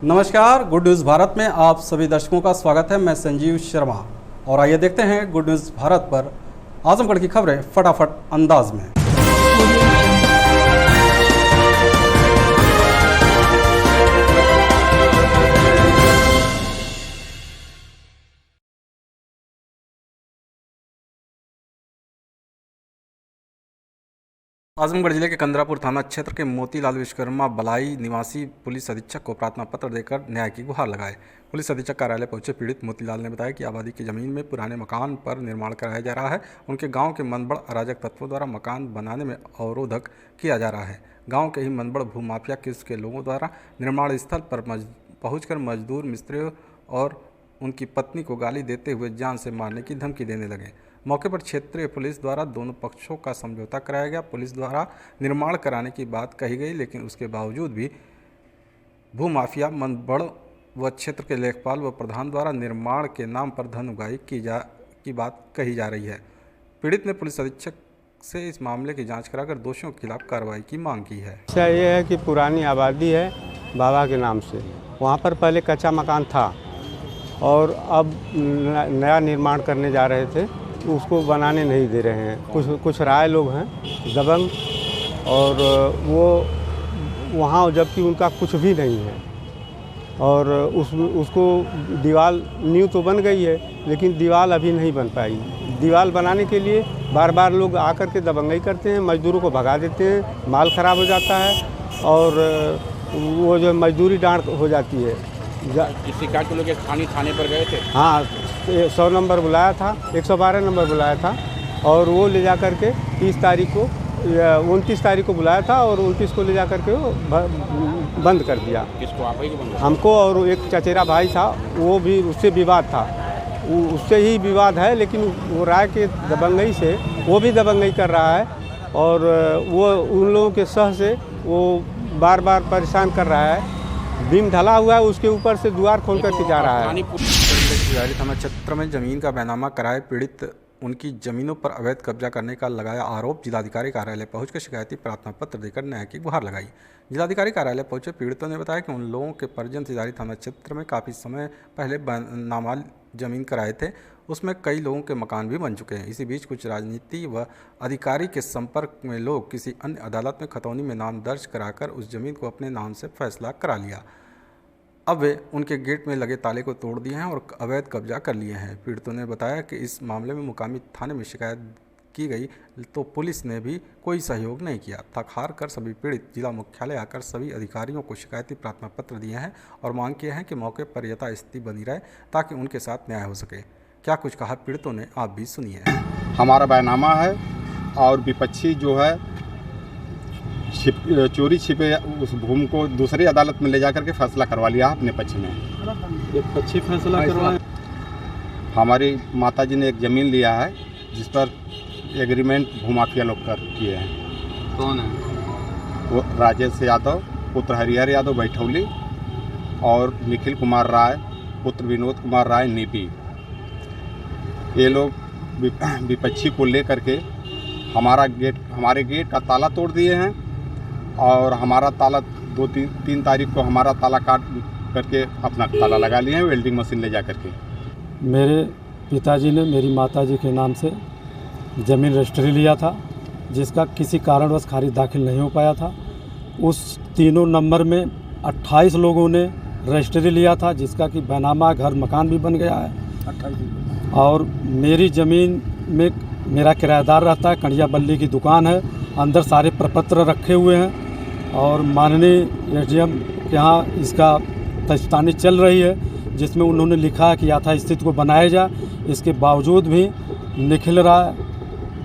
नमस्कार, good news Bharat में आप सभी दर्शकों का स्वागत है। मैं संजीव शर्मा और आइए देखते हैं गुड न्यूज़ भारत पर आजमगढ़ की खबरें फटाफट अंदाज में। आजमगढ़ जिले के कंदरापुर थाना क्षेत्र के मोतीलाल विश्वकर्मा बलाई निवासी पुलिस अधीक्षक को प्रार्थना पत्र देकर न्याय की गुहार लगाए। पुलिस अधीक्षक कार्यालय पहुंचे पीड़ित मोतीलाल ने बताया कि आबादी की जमीन में पुराने मकान पर निर्माण कराया जा रहा है। उनके गांव के मनबड़ अराजक तत्वों द्वारा मकान बनाने में अवरोधक किया जा रहा है। गाँव के ही मनबड़ भूमाफिया किस्म के लोगों द्वारा निर्माण स्थल पर पहुँच मजदूर मिस्त्रियों और उनकी पत्नी को गाली देते हुए जान से मारने की धमकी देने लगे। मौके पर क्षेत्रीय पुलिस द्वारा दोनों पक्षों का समझौता कराया गया। पुलिस द्वारा निर्माण कराने की बात कही गई, लेकिन उसके बावजूद भी भूमाफिया मनबड़ व क्षेत्र के लेखपाल व प्रधान द्वारा निर्माण के नाम पर धन उगाही की बात कही जा रही है। पीड़ित ने पुलिस अधीक्षक से इस मामले की जांच कराकर दोषियों के खिलाफ कार्रवाई की मांग की है। समस्या ये है कि पुरानी आबादी है बाबा के नाम से, वहाँ पर पहले कच्चा मकान था और अब नया निर्माण करने जा रहे थे, उसको बनाने नहीं दे रहे हैं। कुछ राय लोग हैं दबंग, और वो वहाँ जबकि उनका कुछ भी नहीं है, और उसको दीवार नींव तो बन गई है लेकिन दीवार अभी नहीं बन पाई। दीवार बनाने के लिए बार बार लोग आकर के दबंगई करते हैं, मजदूरों को भगा देते हैं, माल ख़राब हो जाता है और वो जो मजदूरी डांट हो जाती है। शिकायत को लेकर स्थानीय थाने पर गए थे? हाँ, 100 नंबर बुलाया था, 112 नंबर बुलाया था, और वो ले जा कर के 30 तारीख को 29 तारीख को बुलाया था और 29 को ले जा कर के वो बंद कर दिया। किसको? आप ही को बंद? हमको, और एक चचेरा भाई था, वो भी, उससे विवाद था, उससे ही विवाद है, लेकिन वो राय के दबंगई से वो भी दबंगई कर रहा है और वो उन लोगों के सह से वो बार बार परेशान कर रहा है। बीम ढला हुआ है, उसके ऊपर से द्वार खोल करके जा रहा है। थाना क्षेत्र में जमीन का बैनामा कराए पीड़ित उनकी जमीनों पर अवैध कब्जा करने का लगाया आरोप। जिलाधिकारी कार्यालय पहुंचकर शिकायती प्रार्थना पत्र देकर न्याय की गुहार लगाई। जिलाधिकारी कार्यालय पहुंचे पीड़ितों ने बताया कि उन लोगों के परिजन तिजारी थाना क्षेत्र में काफ़ी समय पहले नामाल जमीन कराए थे, उसमें कई लोगों के मकान भी बन चुके हैं। इसी बीच कुछ राजनीति व अधिकारी के संपर्क में लोग किसी अन्य अदालत में खतौनी में नाम दर्ज कराकर उस जमीन को अपने नाम से फैसला करा लिया। अब वे उनके गेट में लगे ताले को तोड़ दिए हैं और अवैध कब्जा कर लिए हैं। पीड़ितों ने बताया कि इस मामले में मुकामी थाने में शिकायत की गई तो पुलिस ने भी कोई सहयोग नहीं किया। थक हार कर सभी पीड़ित जिला मुख्यालय आकर सभी अधिकारियों को शिकायती प्रार्थना पत्र दिए हैं और मांग किए हैं कि मौके पर यथास्थिति बनी रहे ताकि उनके साथ न्याय हो सके। क्या कुछ कहा पीड़ितों ने, आप भी सुनिए। हमारा बैनामा है और विपक्षी जो है चोरी छिपे उस भूमि को दूसरी अदालत में ले जाकर के फैसला करवा लिया अपने पक्ष में। ये पक्षी फैसला करवाए? हमारी माताजी ने एक ज़मीन लिया है जिस पर एग्रीमेंट भूमाफिया लोग कर किए हैं। कौन है वो? राजेश यादव पुत्र हरिहर यादव बैठौली और निखिल कुमार राय पुत्र विनोद कुमार राय नीपी। ये लोग विपक्षी को ले करके हमारे गेट का ताला तोड़ दिए हैं और हमारा ताला 2-3 तारीख को हमारा ताला काट करके अपना ताला लगा लिए हैं वेल्डिंग मशीन ले जा करके। मेरे पिताजी ने मेरी माताजी के नाम से ज़मीन रजिस्ट्री लिया था, जिसका किसी कारणवश खारिज दाखिल नहीं हो पाया था। उस तीनों नंबर में 28 लोगों ने रजिस्ट्री लिया था, जिसका कि बैनामा घर मकान भी बन गया है। और मेरी ज़मीन में मेरा किराएदार रहता है, कड़िया बल्ली की दुकान है, अंदर सारे प्रपत्र रखे हुए हैं और माननीय एसडीएम के यहाँ इसका तश्तानी चल रही है, जिसमें उन्होंने लिखा है कि यथास्थिति को बनाया जाए। इसके बावजूद भी निखिल राय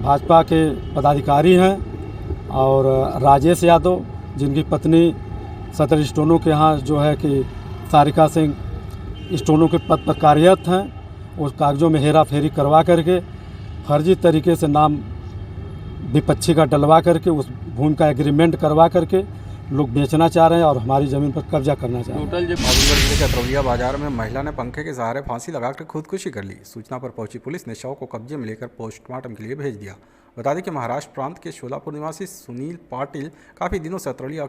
भाजपा के पदाधिकारी हैं और राजेश यादव जिनकी पत्नी सदर स्टोनों के यहाँ जो है कि सारिका सिंह स्टोनों के पद पर कार्यरत हैं, उस कागज़ों में हेरा फेरी करवा करके फर्जी तरीके से नाम विपक्षी का डलवा करके उस भूमि का एग्रीमेंट करवा करके लोग बेचना चाह रहे हैं और हमारी ज़मीन पर कब्जा करना चाह रहे हैं। टोटल जब आजमगढ़ जिले के अतरौलिया बाजार में महिला ने पंखे के सहारे फांसी लगाकर खुदकुशी कर ली। सूचना पर पहुंची पुलिस ने शव को कब्जे में लेकर पोस्टमार्टम के लिए भेज दिया। बता दें कि महाराष्ट्र प्रांत के शोलापुर निवासी सुनील पाटिल काफ़ी दिनों से अतरौलिया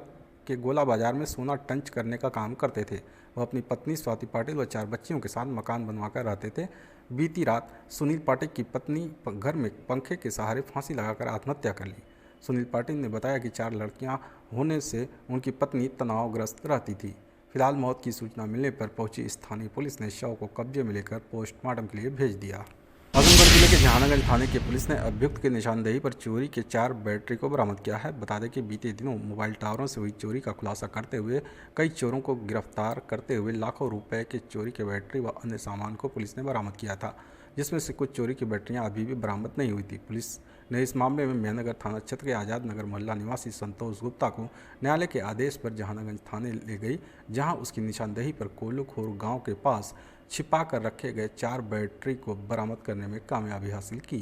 के गोला बाजार में सोना टंच करने का काम करते थे। वह अपनी पत्नी स्वाति पाटिल व 4 बच्चियों के साथ मकान बनवाकर रहते थे। बीती रात सुनील पाटिल की पत्नी घर में पंखे के सहारे फांसी लगाकर आत्महत्या कर ली। सुनील पाटिल ने बताया कि 4 लड़कियां होने से उनकी पत्नी तनावग्रस्त रहती थी। फिलहाल मौत की सूचना मिलने पर पहुंची स्थानीय पुलिस ने शव को कब्जे में लेकर पोस्टमार्टम के लिए भेज दिया। आजमगढ़ जिले के जहानागंज थाने की पुलिस ने अभियुक्त की निशानदेही पर चोरी के 4 बैटरी को बरामद किया है। बता दें कि बीते दिनों मोबाइल टावरों से हुई चोरी का खुलासा करते हुए कई चोरों को गिरफ्तार करते हुए लाखों रुपए के चोरी के बैटरी व अन्य सामान को पुलिस ने बरामद किया था, जिसमें से कुछ चोरी की बैटरियां अभी भी बरामद नहीं हुई थी। पुलिस ने इस मामले में मेहनगर थाना क्षेत्र के आज़ाद नगर मोहल्ला निवासी संतोष गुप्ता को न्यायालय के आदेश पर जहानागंज थाने ले गई, जहां उसकी निशानदेही पर कोल्लूखोर गांव के पास छिपा कर रखे गए 4 बैटरी को बरामद करने में कामयाबी हासिल की।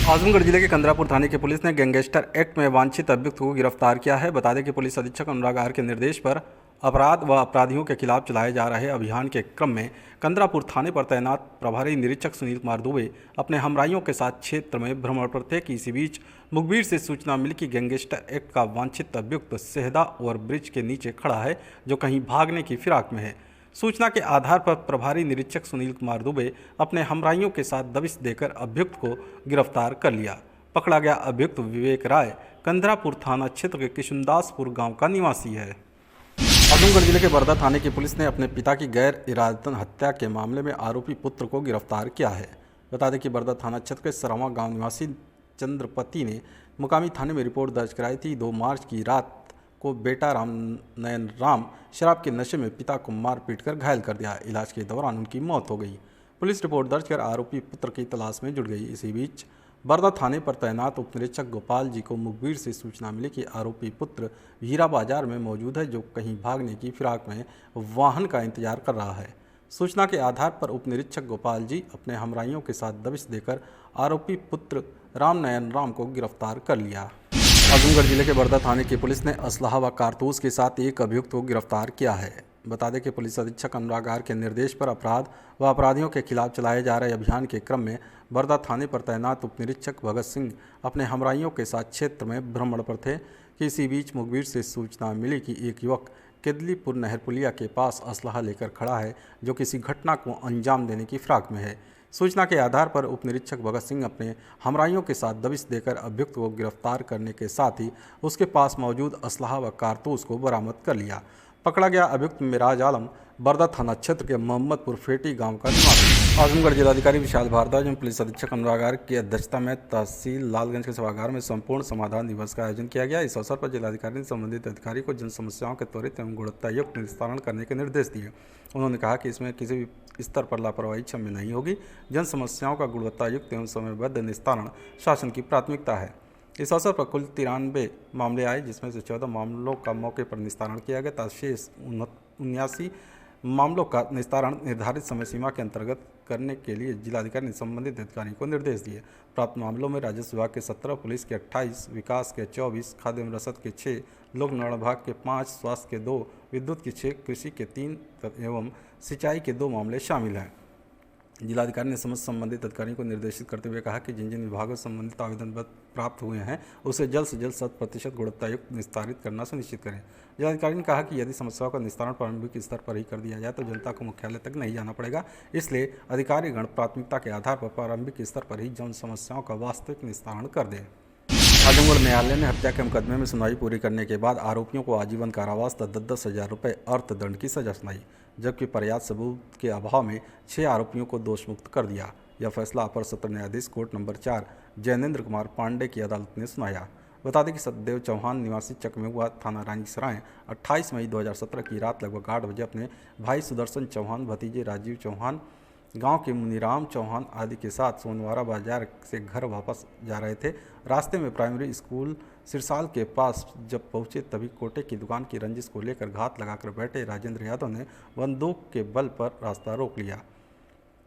आजमगढ़ जिले के कंदरापुर थाने की पुलिस ने गैंगस्टर एक्ट में वांछित अभियुक्त को गिरफ्तार किया है। बता दें कि पुलिस अधीक्षक अनुराग आर के निर्देश पर अपराध व अपराधियों के खिलाफ चलाए जा रहे अभियान के क्रम में कंदरापुर थाने पर तैनात प्रभारी निरीक्षक सुनील कुमार दुबे अपने हमराइयों के साथ क्षेत्र में भ्रमण पर थे कि इसी बीच मुखबिर से सूचना मिली कि गैंगस्टर एक्ट का वांछित अभियुक्त सेहदा ओवरब्रिज के नीचे खड़ा है, जो कहीं भागने की फिराक में है। सूचना के आधार पर प्रभारी निरीक्षक सुनील कुमार दुबे अपने हमराइयों के साथ दबिश देकर अभियुक्त को गिरफ्तार कर लिया। पकड़ा गया अभियुक्त विवेक राय कंदरापुर थाना क्षेत्र के किशुनदासपुर गांव का निवासी है। आजमगढ़ जिले के बरदा थाने की पुलिस ने अपने पिता की गैर इरादतन हत्या के मामले में आरोपी पुत्र को गिरफ्तार किया है। बता दें कि बरदा थाना क्षेत्र के सरावा गांव निवासी चंद्रपति ने मुकामी थाने में रिपोर्ट दर्ज कराई थी। 2 मार्च की रात को बेटा रामनयन राम शराब के नशे में पिता को मार पीट कर घायल कर दिया। इलाज के दौरान उनकी मौत हो गई। पुलिस रिपोर्ट दर्ज कर आरोपी पुत्र की तलाश में जुट गई। इसी बीच बरदा थाने पर तैनात उप निरीक्षक गोपाल जी को मुखबिर से सूचना मिली कि आरोपी पुत्र हीरा बाजार में मौजूद है, जो कहीं भागने की फिराक में वाहन का इंतजार कर रहा है। सूचना के आधार पर उप निरीक्षक गोपाल जी अपने हमराइयों के साथ दबिश देकर आरोपी पुत्र रामनयन राम को गिरफ्तार कर लिया। आजमगढ़ जिले के बरदा थाने की पुलिस ने असलाह व कारतूस के साथ एक अभियुक्त को गिरफ्तार किया है। बता दें कि पुलिस अधीक्षक अनुराग आर के निर्देश पर अपराध व अपराधियों के खिलाफ चलाए जा रहे अभियान के क्रम में बरदा थाने पर तैनात उप निरीक्षक भगत सिंह अपने हमराइयों के साथ क्षेत्र में भ्रमण पर थे कि इसी बीच मुखबिर से सूचना मिली कि एक युवक केदलीपुर नहर पुलिया के पास असलाह लेकर खड़ा है, जो किसी घटना को अंजाम देने की फिराक में है। सूचना के आधार पर उप निरीक्षक भगत सिंह अपने हमराइयों के साथ दबिश देकर अभियुक्त को गिरफ्तार करने के साथ ही उसके पास मौजूद असलाह व कारतूस को बरामद कर लिया। पकड़ा गया अभियुक्त मिराज आलम बरदा थाना क्षेत्र के मोहम्मदपुर फेटी गांव का निवासी। आजमगढ़ जिलाधिकारी विशाल भारद्वाज एवं पुलिस अधीक्षक अनुराग आर की अध्यक्षता में तहसील लालगंज के सभागार में संपूर्ण समाधान दिवस का आयोजन किया गया। इस अवसर पर जिलाधिकारी ने संबंधित अधिकारी को जन समस्याओं के त्वरित एवं गुणवत्तायुक्त निस्तारण करने के निर्देश दिए। उन्होंने कहा कि इसमें किसी भी स्तर पर लापरवाही क्षम्य नहीं होगी। जन समस्याओं का गुणवत्तायुक्त एवं समयबद्ध निस्तारण शासन की प्राथमिकता है। इस अवसर पर कुल 93 मामले आए, जिसमें से 14 मामलों का मौके पर निस्तारण किया गया तथा शेष 79 मामलों का निस्तारण निर्धारित समय सीमा के अंतर्गत करने के लिए जिलाधिकारी ने संबंधित अधिकारियों को निर्देश दिए। प्राप्त मामलों में राजस्व विभाग के 17, पुलिस के 28, विकास के 24, खाद्य एवं रसद के 6, लोक निर्माण विभाग के 5, स्वास्थ्य के 2, विद्युत के 6, कृषि के 3 एवं सिंचाई के 2 मामले शामिल हैं। जिलाधिकारी ने समस्त संबंधित अधिकारियों को निर्देशित करते हुए कहा कि जिन जिन विभागों से संबंधित आवेदन पत्र प्राप्त हुए हैं उसे जल्द से जल्द 100% गुणवत्तायुक्त निस्तारित करना सुनिश्चित करें। जिलाधिकारी ने कहा कि यदि समस्याओं का निस्तारण प्रारंभिक स्तर पर ही कर दिया जाए तो जनता को मुख्यालय तक नहीं जाना पड़ेगा। इसलिए अधिकारीगण प्राथमिकता के आधार पर प्रारंभिक स्तर पर ही जन समस्याओं का वास्तविक निस्तारण कर दें। आजमगढ़ न्यायालय ने हत्या के मुकदमे में सुनवाई पूरी करने के बाद आरोपियों को आजीवन कारावास तथा 10,000 रुपये अर्थदंड की सजा सुनाई, जबकि पर्याप्त सबूत के अभाव में 6 आरोपियों को दोषमुक्त कर दिया। यह फैसला अपर सत्र न्यायाधीश कोर्ट नंबर 4 जैनेन्द्र कुमार पांडे की अदालत ने सुनाया। बता दें कि सतदेव चौहान निवासी चकमेहुआ थाना रानीसराय 28 मई 2017 की रात लगभग 8 बजे अपने भाई सुदर्शन चौहान, भतीजे राजीव चौहान, गांव के मुनीराम चौहान आदि के साथ सोनवारा बाजार से घर वापस जा रहे थे। रास्ते में प्राइमरी स्कूल सिरसाल के पास जब पहुंचे तभी कोटे की दुकान की रंजिश को लेकर घात लगाकर बैठे राजेंद्र यादव ने बंदूक के बल पर रास्ता रोक लिया।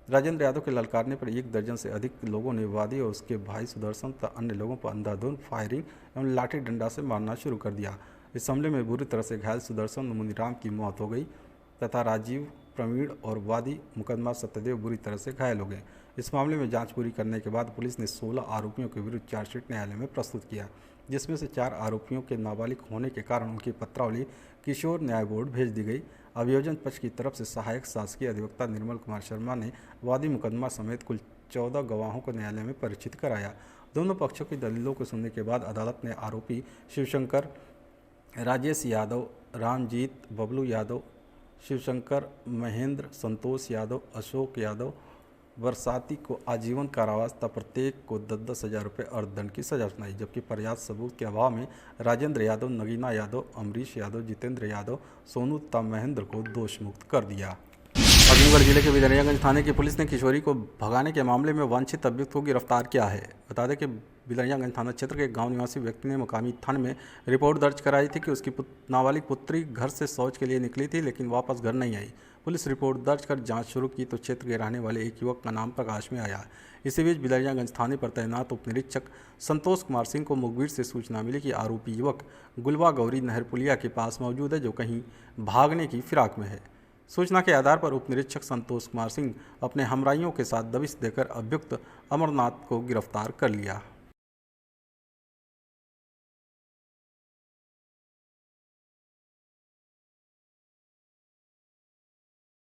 राजेंद्र यादव के ललकारने पर 1 दर्जन से अधिक लोगों ने वादी और उसके भाई सुदर्शन तथा अन्य लोगों पर अंधाधुंध फायरिंग एवं लाठी डंडा से मारना शुरू कर दिया। इस हमले में बुरी तरह से घायल सुदर्शन और मुनीराम की मौत हो गई तथा राजीव, प्रवीण और वादी मुकदमा सत्यदेव बुरी तरह से घायल हो गए। इस मामले में जांच पूरी करने के बाद पुलिस ने 16 आरोपियों के विरुद्ध चार्जशीट न्यायालय में प्रस्तुत किया, जिसमें से 4 आरोपियों के नाबालिग होने के कारण उनकी पत्रावली किशोर न्याय बोर्ड भेज दी गई। अभियोजन पक्ष की तरफ से सहायक शासकीय अधिवक्ता निर्मल कुमार शर्मा ने वादी मुकदमा समेत कुल 14 गवाहों को न्यायालय में परिचित कराया। दोनों पक्षों की दलीलों को सुनने के बाद अदालत ने आरोपी शिवशंकर, राजेश यादव, रामजीत, बबलू यादव, शिवशंकर, महेंद्र, संतोष यादव, अशोक यादव, बरसाती को आजीवन कारावास तथा प्रत्येक को 10-10 हज़ार रुपये अर्थदंड की सजा सुनाई, जबकि पर्याप्त सबूत के अभाव में राजेंद्र यादव, नगीना यादव, अमरीश यादव, जितेंद्र यादव, सोनू तथा महेंद्र को दोष मुक्त कर दिया। अजमेर जिले के बिदरियागंज थाने की पुलिस ने किशोरी को भगाने के मामले में वांछित अभियुक्त को गिरफ्तार किया है। बता दें कि बिदरियागंज थाना क्षेत्र के गांव निवासी व्यक्ति ने मुकामी थाने में रिपोर्ट दर्ज कराई थी कि उसकी नाबालिग पुत्री घर से शौच के लिए निकली थी लेकिन वापस घर नहीं आई। पुलिस रिपोर्ट दर्ज कर जांच शुरू की तो क्षेत्र के रहने वाले एक युवक का नाम प्रकाश में आया। इसी बीच बिदरियागंज थाने पर तैनात उप निरीक्षक संतोष कुमार सिंह को मुखबिर से सूचना मिली कि आरोपी युवक गुलवा गौरी नहर पुलिया के पास मौजूद है, जो कहीं भागने की फिराक में है। सूचना के आधार पर उप निरीक्षक संतोष कुमार सिंह अपने हमराइयों के साथ दबिश देकर अभियुक्त अमरनाथ को गिरफ्तार कर लिया।